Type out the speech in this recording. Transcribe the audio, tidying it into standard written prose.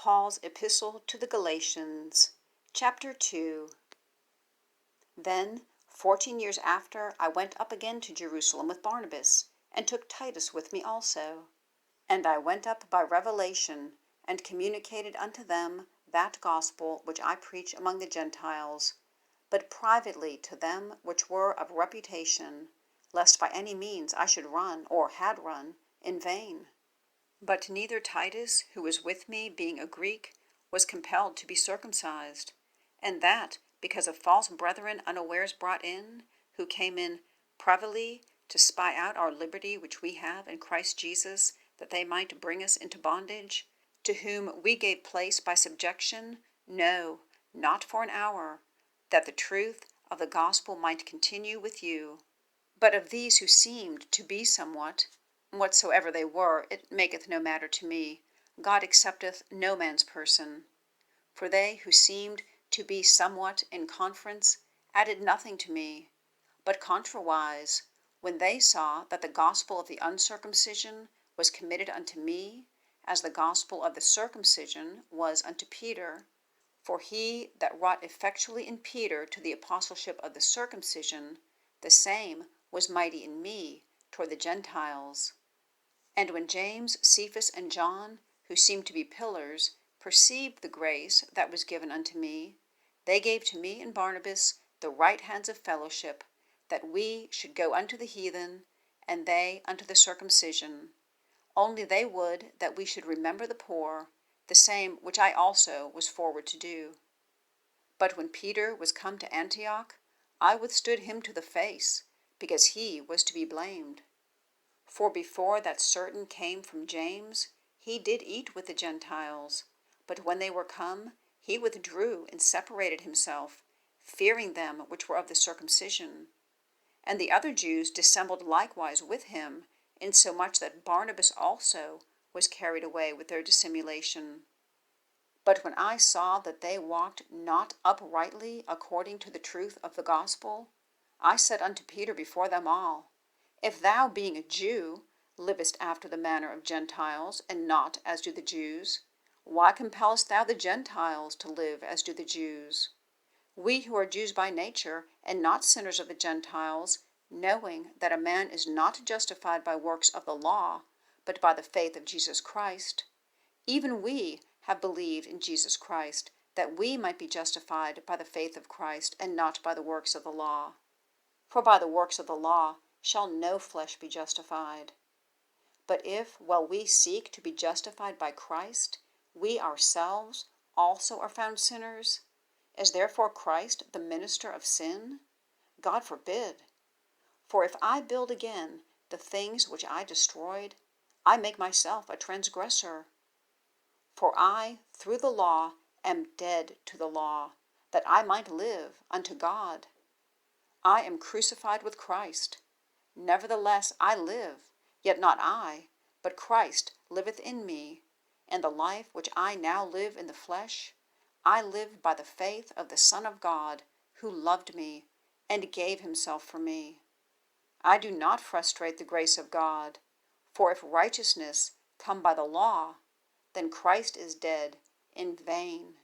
Paul's Epistle to the Galatians, chapter 2. Then, 14 years after, I went up again to Jerusalem with Barnabas, and took Titus with me also. And I went up by revelation, and communicated unto them that gospel which I preach among the Gentiles, but privately to them which were of reputation, lest by any means I should run, or had run, in vain. But neither Titus, who was with me, being a Greek, was compelled to be circumcised, and that because of false brethren unawares brought in, who came in privily to spy out our liberty which we have in Christ Jesus, that they might bring us into bondage, to whom we gave place by subjection, no, not for an hour, that the truth of the gospel might continue with you. But of these who seemed to be somewhat, whatsoever they were, it maketh no matter to me. God accepteth no man's person. For they who seemed to be somewhat in conference added nothing to me, but contrawise, when they saw that the gospel of the uncircumcision was committed unto me, as the gospel of the circumcision was unto Peter, for he that wrought effectually in Peter to the apostleship of the circumcision, the same was mighty in me toward the Gentiles. And when James, Cephas, and John, who seemed to be pillars, perceived the grace that was given unto me, they gave to me and Barnabas the right hands of fellowship, that we should go unto the heathen, and they unto the circumcision. Only they would that we should remember the poor, the same which I also was forward to do. But when Peter was come to Antioch, I withstood him to the face, because he was to be blamed. For before that certain came from James, he did eat with the Gentiles, but when they were come, he withdrew and separated himself, fearing them which were of the circumcision. And the other Jews dissembled likewise with him, insomuch that Barnabas also was carried away with their dissimulation. But when I saw that they walked not uprightly according to the truth of the gospel, I said unto Peter before them all, If thou, being a Jew, livest after the manner of Gentiles, and not as do the Jews, why compellest thou the Gentiles to live as do the Jews? We who are Jews by nature, and not sinners of the Gentiles, knowing that a man is not justified by works of the law, but by the faith of Jesus Christ, even we have believed in Jesus Christ, that we might be justified by the faith of Christ, and not by the works of the law. For by the works of the law shall no flesh be justified. But if, while we seek to be justified by Christ, we ourselves also are found sinners, is therefore Christ the minister of sin? God forbid. For if I build again the things which I destroyed, I make myself a transgressor. For I, through the law, am dead to the law, that I might live unto God. I am crucified with Christ. Nevertheless I live, yet not I, but Christ liveth in me. And the life which I now live in the flesh, I live by the faith of the Son of God, who loved me, and gave himself for me. I do not frustrate the grace of God, for if righteousness come by the law, then Christ is dead in vain.